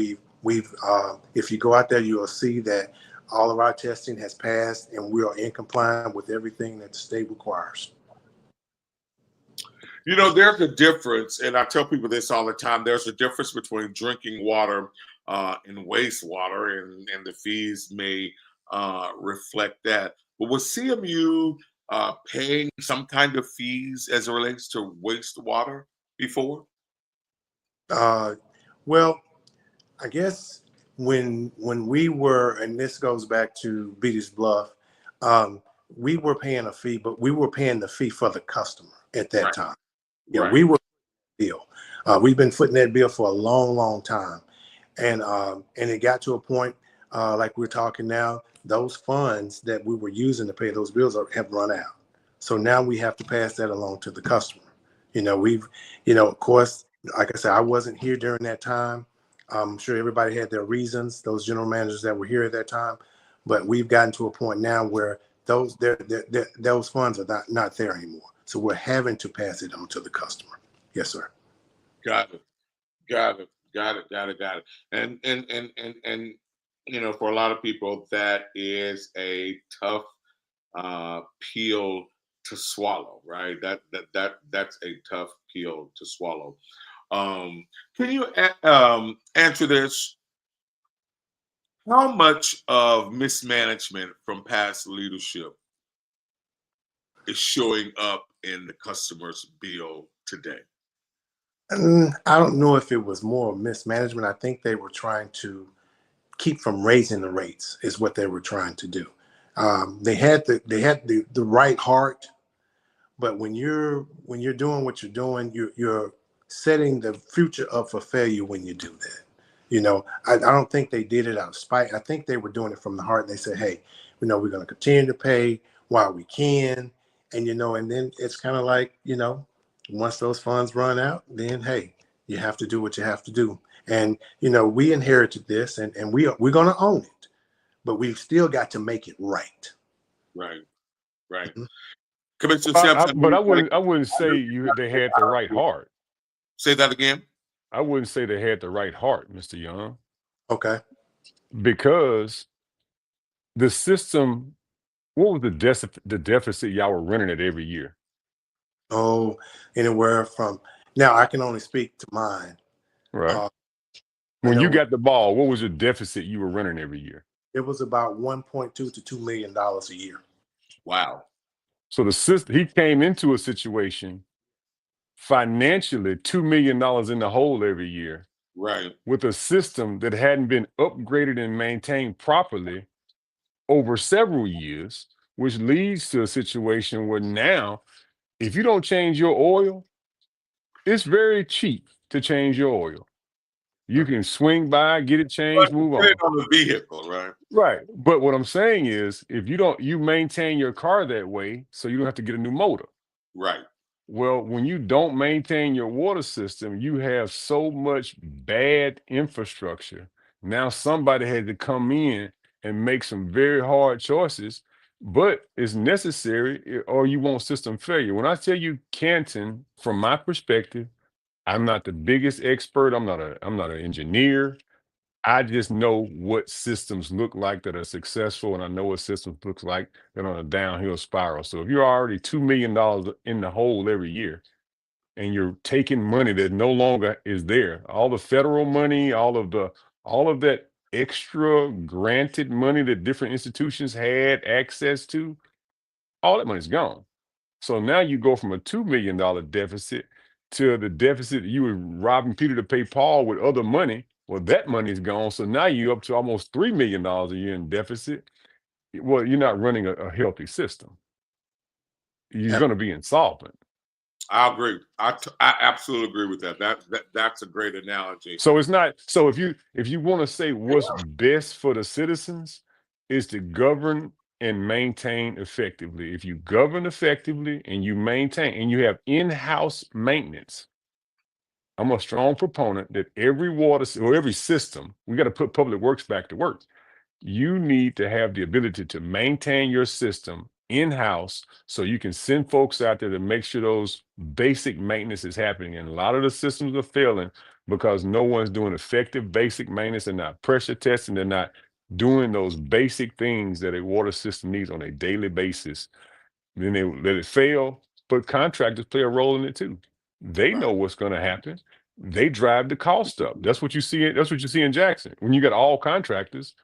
If you go out there, you will see that all of our testing has passed, and we are in compliance with everything that the state requires. There's a difference, and I tell people this all the time. There's a difference between drinking water and wastewater, and the fees may reflect that. But was CMU paying some kind of fees as it relates to wastewater before? Well, I guess when we were, and this goes back to Beatty's Bluff, we were paying a fee, but we were paying the fee for the customer at that time. Yeah, right. We were bill. We've been footing that bill for a long time, and it got to a point like we're talking now. Those funds that we were using to pay those bills have run out. So now we have to pass that along to the customer. Of course, like I said, I wasn't here during that time. I'm sure everybody had their reasons, those general managers that were here at that time, but we've gotten to a point now where those funds are not there anymore. So we're having to pass it on to the customer. Yes, sir. Got it. And for a lot of people, that is a tough pill to swallow, right? That's a tough pill to swallow. Can you answer this? How much of mismanagement from past leadership is showing up in the customer's bill today? I don't know if it was more mismanagement. I think they were trying to keep from raising the rates is what they were trying to do. They had the right heart, but when you're doing what you're doing, you're setting the future up for failure when you do that. I don't think they did it out of spite. I think they were doing it from the heart. They said, hey, we're going to continue to pay while we can. And, and then it's kind of like, once those funds run out, then, hey, you have to do what you have to do. And, we inherited this and we're going to own it, but we've still got to make it right. Right. Mm-hmm. Commissioner Sampson, but I wouldn't say they had the right heart. Say that again. I wouldn't say they had the right heart, Mr. Young. Okay. Because the system, what was the deficit y'all were running it every year? Oh, anywhere from, now I can only speak to mine. Right. When you got the ball, what was the deficit you were running every year? It was about $1.2 to $2 million a year. Wow. So the system, he came into a situation financially $2 million in the hole every year. Right. With a system that hadn't been upgraded and maintained properly over several years, which leads to a situation where now, if you don't change your oil, it's very cheap to change your oil. You can swing by, get it changed, move on. On the vehicle, right? Right. But what I'm saying is, if you maintain your car that way, so you don't have to get a new motor. Right. Well, when you don't maintain your water system, you have so much bad infrastructure. Now somebody had to come in and make some very hard choices, but it's necessary or you won't system failure. When I tell you Canton, from my perspective, I'm not the biggest expert. I'm not an engineer. I just know what systems look like that are successful, and I know what systems look like that are on a downhill spiral. So if you're already $2 million in the hole every year, and you're taking money that no longer is there, all the federal money, all of that extra granted money that different institutions had access to, all that money's gone. So now you go from a $2 million deficit to the deficit you were robbing Peter to pay Paul with other money. Well, that money's gone. So now you're up to almost $3 million a year in deficit. Well, you're not running a healthy system. You're going to be insolvent. I agree. I absolutely agree with that. That's a great analogy. So it's not. So if you want to say what's best for the citizens is to govern and maintain effectively. If you govern effectively and you maintain and you have in-house maintenance, I'm a strong proponent that every water or every system, we got to put public works back to work. You need to have the ability to maintain your system in-house so you can send folks out there to make sure those basic maintenance is happening. And a lot of the systems are failing because no one's doing effective basic maintenance. They're not pressure testing. They're not doing those basic things that a water system needs on a daily basis. Then they let it fail, but contractors play a role in it too. They know what's going to happen. They drive the cost up. That's what you see. That's what you see in Jackson. When you got all contractors,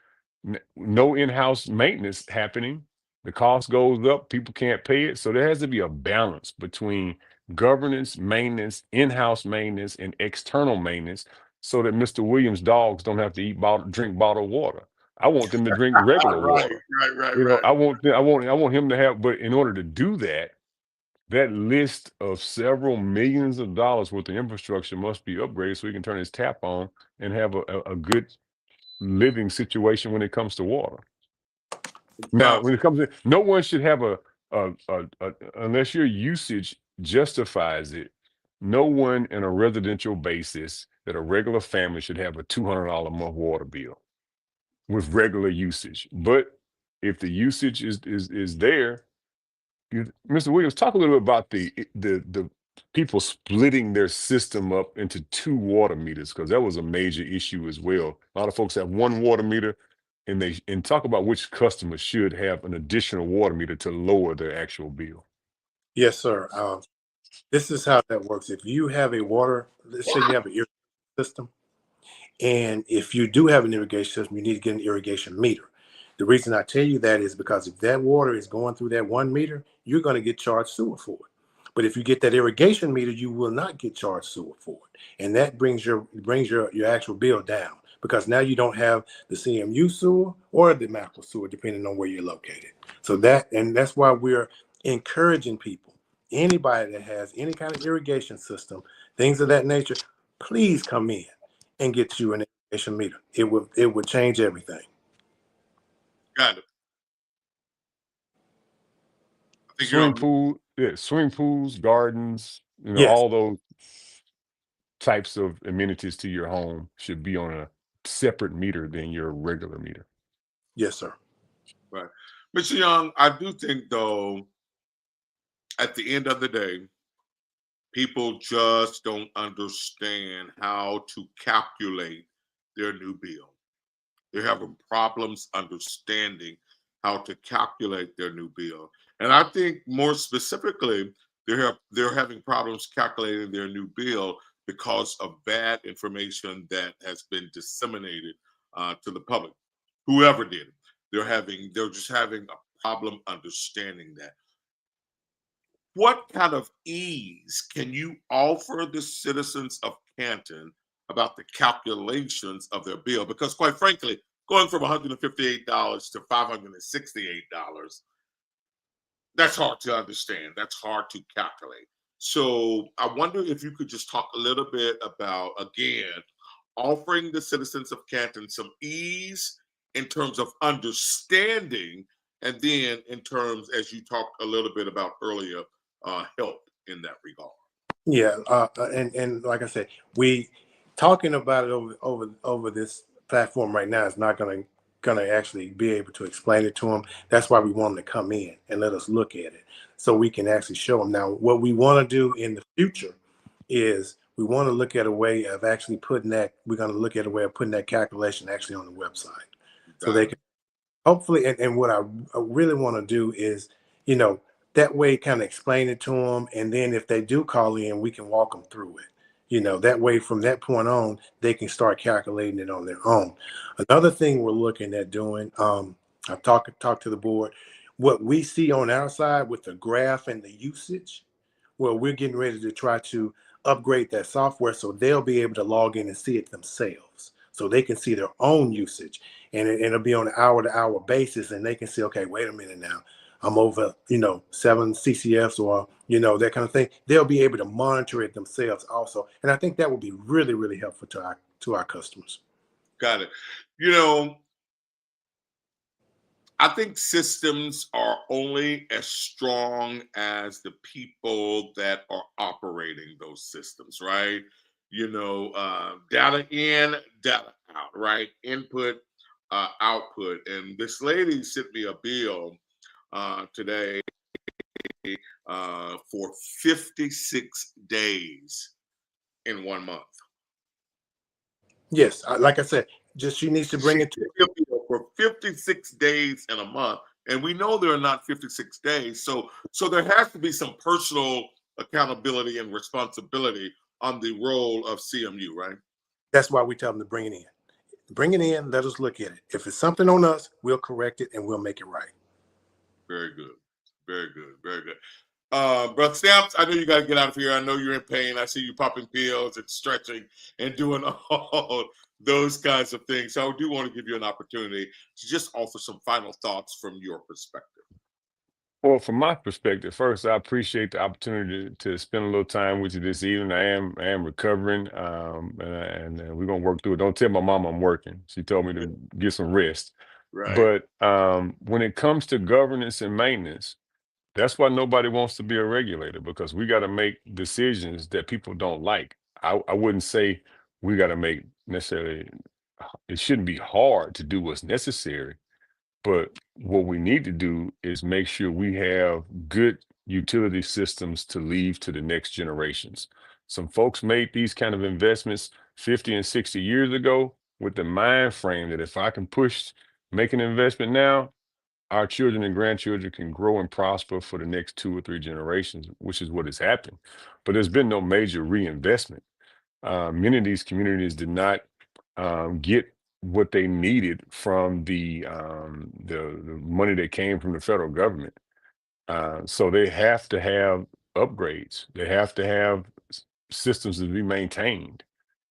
no in-house maintenance happening, the cost goes up, people can't pay it. So there has to be a balance between governance, maintenance, in-house maintenance, and external maintenance so that Mr. Williams' dogs don't have to drink bottled water. I want them to drink regular water. Right. I want him to have, but in order to do that, that list of several millions of dollars worth of infrastructure must be upgraded so he can turn his tap on and have a good living situation when it comes to water. Now, when it comes to, no one should have a unless your usage justifies it, no one in a residential basis that a regular family should have a $200 a month water bill with regular usage. But if the usage is there, Mr. Williams, talk a little bit about the people splitting their system up into 2 water meters, because that was a major issue as well. A lot of folks have 1 water meter, and talk about which customers should have an additional water meter to lower their actual bill. Yes, sir. This is how that works. If you have a water, let's say you have an irrigation system, and if you do have an irrigation system, you need to get an irrigation meter. The reason I tell you that is because if that water is going through that 1 meter, you're going to get charged sewer for it. But if you get that irrigation meter, you will not get charged sewer for it, and that brings your actual bill down, because now you don't have the CMU sewer or the macro sewer, depending on where you're located. So that's why we're encouraging people, anybody that has any kind of irrigation system, things of that nature, please come in and get you an irrigation meter. It would change everything. Got it. I think Swimming pools, gardens, Yes. all those types of amenities to your home should be on a separate meter than your regular meter. Yes, sir. Right. Mr. Young, I do think, though, at the end of the day, people just don't understand how to calculate their new bill. They're having problems understanding how to calculate their new bill. And I think more specifically, they're having problems calculating their new bill because of bad information that has been disseminated to the public. Whoever did it, they're just having a problem understanding that. What kind of ease can you offer the citizens of Canton about the calculations of their bill? Because quite frankly, going from $158 to $568, that's hard to understand. That's hard to calculate. So I wonder if you could just talk a little bit about, again, offering the citizens of Canton some ease in terms of understanding, and then in terms, as you talked a little bit about earlier, help in that regard. Yeah, and like I said, we talking about it over this platform right now is not gonna actually be able to explain it to them. That's why we want them to come in and let us look at it, so we can actually show them. Now, what we want to do in the future is we want to look at a way of actually putting that. We're going to look at a way of putting that calculation actually on the website, so they can hopefully. And what I really want to do is, that way kind of explain it to them, and then if they do call in, we can walk them through it. That way from that point on, they can start calculating it on their own. Another thing we're looking at doing, I've talked to the board, What we see on our side with the graph and the usage, well, we're getting ready to try to upgrade that software so they'll be able to log in and see it themselves. So they can see their own usage, and it'll be on an hour-to-hour basis, and they can see, okay, wait a minute now, I'm over, 7 CCFs or, that kind of thing. They'll be able to monitor it themselves also. And I think that would be really, really helpful to our customers. Got it. I think systems are only as strong as the people that are operating those systems, right? Data in, data out, right? Input, output. And this lady sent me a bill today for 56 days in 1 month. Yes, like I said, just she needs to bring it to for 56 days in a month, and we know there are not 56 days, so there has to be some personal accountability and responsibility on the role of CMU, right? That's why we tell them to bring it in. Bring it in, let us look at it. If it's something on us, we'll correct it and we'll make it right. Very good. Very good. Very good. Brother Stamps, I know you got to get out of here. I know you're in pain. I see you popping pills and stretching and doing all those kinds of things. So I do want to give you an opportunity to just offer some final thoughts from your perspective. Well, from my perspective, first, I appreciate the opportunity to spend a little time with you this evening. I am recovering, and we're gonna work through it. Don't tell my mom I'm working. She told me to get some rest. Right. But when it comes to governance and maintenance, that's why nobody wants to be a regulator, because we got to make decisions that people don't like. I wouldn't say we got to make necessarily, it shouldn't be hard to do what's necessary, but what we need to do is make sure we have good utility systems to leave to the next generations. Some folks made these kind of investments 50 and 60 years ago with the mind frame that if I can make an investment now, our children and grandchildren can grow and prosper for the next 2 or 3 generations, which is what has happened. But there's been no major reinvestment. Many of these communities did not get what they needed from the money that came from the federal government. So they have to have upgrades. They have to have systems to be maintained.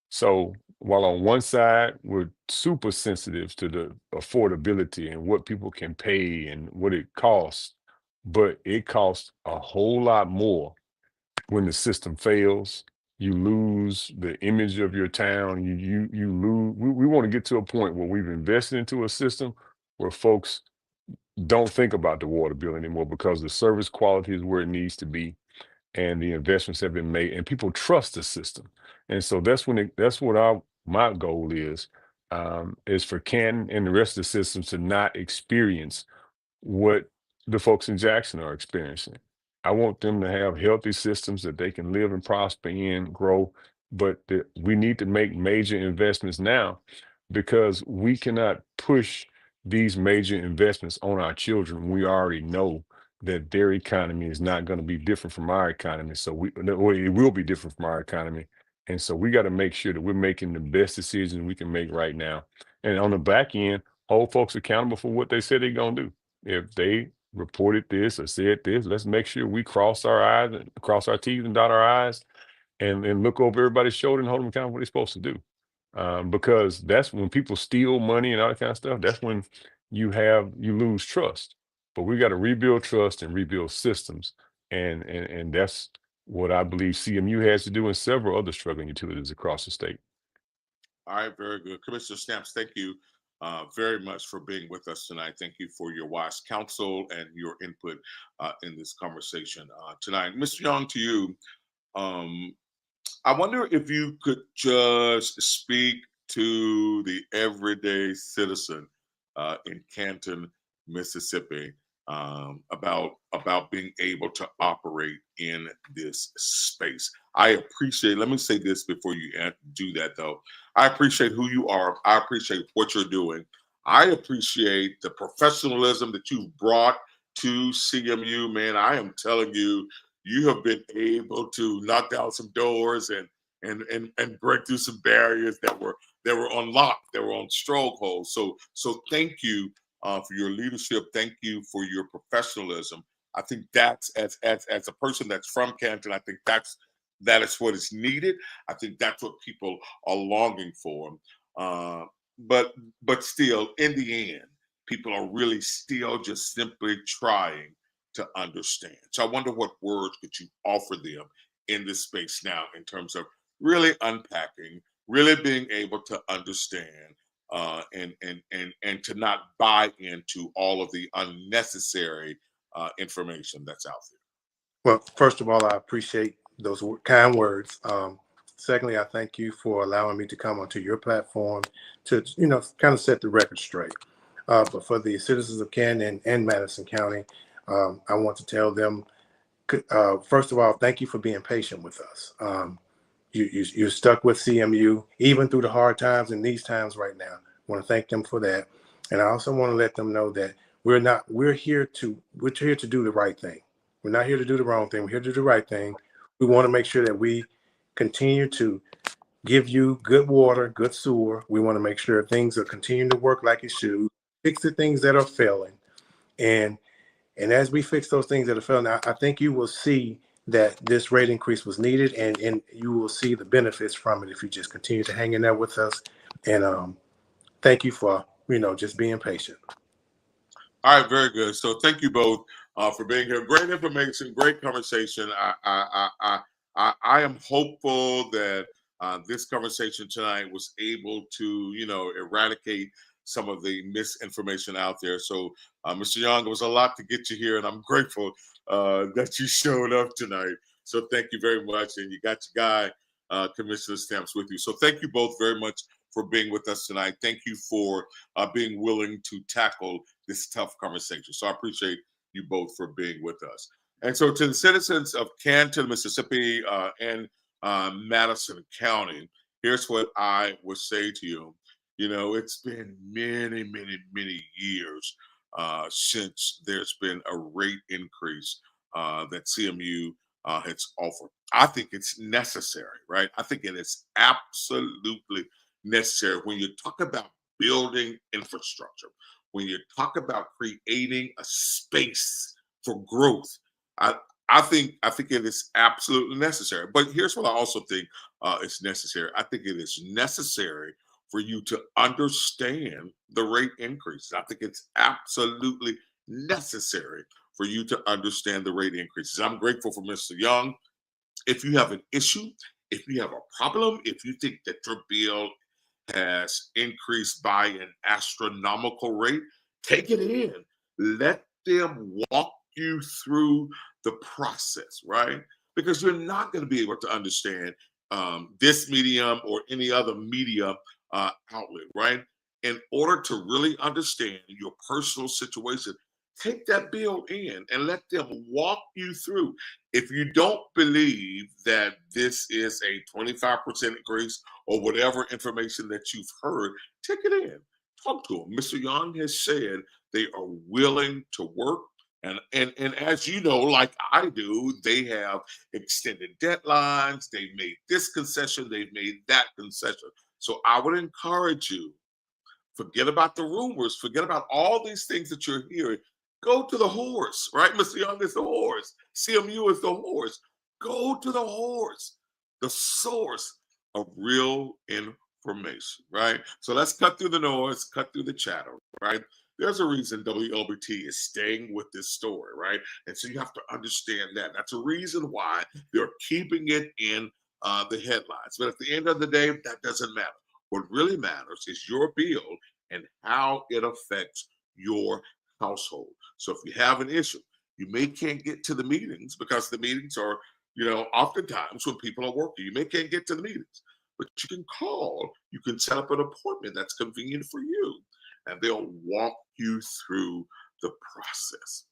So while on one side we're super sensitive to the affordability and what people can pay and what it costs, but it costs a whole lot more when the system fails. You lose the image of your town. You lose. We want to get to a point where we've invested into a system where folks don't think about the water bill anymore because the service quality is where it needs to be, and the investments have been made, and people trust the system. And so that's what my goal is for Canton and the rest of the systems to not experience what the folks in Jackson are experiencing. I want them to have healthy systems that they can live and prosper in, grow, but we need to make major investments now, because we cannot push these major investments on our children. We already know that their economy is not going to be different from our economy. So it will be different from our economy. And so we got to make sure that we're making the best decisions we can make right now. And on the back end, hold folks accountable for what they said they're going to do. If they reported this or said this, let's make sure we cross our T's and dot our I's, and look over everybody's shoulder and hold them accountable for what they're supposed to do. Because that's when people steal money and all that kind of stuff. That's when you lose trust. But we got to rebuild trust and rebuild systems, and that's what I believe CMU has to do, and several other struggling utilities across the state. All right, very good. Commissioner Stamps, thank you very much for being with us tonight. Thank you for your wise counsel and your input in this conversation tonight. Mr. Young, to you, I wonder if you could just speak to the everyday citizen in Canton, Mississippi, about being able to operate in this space. I appreciate, let me say this before you do that though. I appreciate who you are. I appreciate what you're doing. I appreciate the professionalism that you've brought to CMU, man. I am telling you, you have been able to knock down some doors and break through some barriers that were unlocked, that were on strongholds. So thank you for your leadership. Thank you for your professionalism. I think that's as a person that's from Canton, I think that is what is needed. I think that's what people are longing for. Uh, but still, in the end, people are really still just simply trying to understand. So I wonder what words could you offer them in this space now in terms of really unpacking, really being able to understand, and to not buy into all of the unnecessary information that's out there. Well, first of all, I appreciate those kind words. Secondly, I thank you for allowing me to come onto your platform to, kind of set the record straight. But for the citizens of Canton and Madison County, I want to tell them, first of all, thank you for being patient with us. You're stuck with CMU even through the hard times and these times right now. I want to thank them for that, and I also want to let them know that we're here to do the right thing. We're not here to do the wrong thing. We're here to do the right thing. We want to make sure that we continue to give you good water, good sewer. We want to make sure things are continuing to work like it should. Fix the things that are failing, and as we fix those things that are failing, I think you will see that this rate increase was needed, and you will see the benefits from it if you just continue to hang in there with us. And thank you for just being patient. All right, very good. So thank you both for being here. Great information, great conversation. I am hopeful that this conversation tonight was able to, eradicate some of the misinformation out there. So, Mr. Young, it was a lot to get you here, and I'm grateful that you showed up tonight. So thank you very much, and you got your guy, Commissioner Stamps, with you. So thank you both very much for being with us tonight. Thank you for being willing to tackle this tough conversation. So I appreciate you both for being with us. And so to the citizens of Canton, Mississippi, and Madison County, here's what I would say to you. It's been many, many, many years since there's been a rate increase that CMU has offered. I think it's necessary, right? I think it is absolutely necessary when you talk about building infrastructure, when you talk about creating a space for growth. I think it is absolutely necessary. But here's what I also think is necessary. I think it is necessary for you to understand the rate increases. I think it's absolutely necessary for you to understand the rate increases. I'm grateful for Mr. Young. If you have an issue, if you have a problem, if you think that your bill has increased by an astronomical rate, take it in. Let them walk you through the process, right? Because you're not going to be able to understand this medium or any other media outlet, right? In order to really understand your personal situation, take that bill in and let them walk you through. If you don't believe that this is a 25% increase or whatever information that you've heard, take it in. Talk to them. Mr. Young has said they are willing to work. And as you know, like I do, they have extended deadlines. They've made this concession. They've made that concession. So I would encourage you, forget about the rumors. Forget about all these things that you're hearing. Go to the horse, right? Mr. Young is the horse. CMU is the horse. Go to the horse, the source of real information, right? So let's cut through the noise, cut through the chatter, right? There's a reason WLBT is staying with this story, right? And so you have to understand that. That's a reason why they're keeping it in the headlines. But at the end of the day, that doesn't matter. What really matters is your bill and how it affects your household. So if you have an issue, you can't get to the meetings because the meetings are, oftentimes when people are working, you can't get to the meetings, but you can call, you can set up an appointment that's convenient for you, and they'll walk you through the process.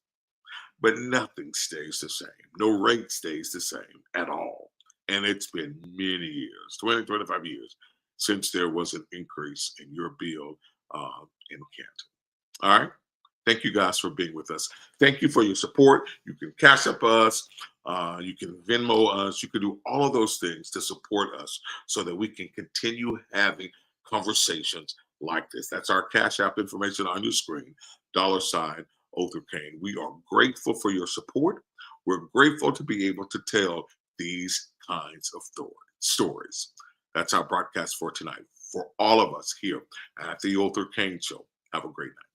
But nothing stays the same. No rate stays the same at all. And it's been many years, 20, 25 years, since there was an increase in your bill in Canton. All right. Thank you guys for being with us. Thank you for your support. You can cash up us. You can Venmo us. You can do all of those things to support us so that we can continue having conversations like this. That's our Cash App information on your screen, $ Othor Cain. We are grateful for your support. We're grateful to be able to tell these kinds of stories. That's our broadcast for tonight. For all of us here at the Othor Cain Show, have a great night.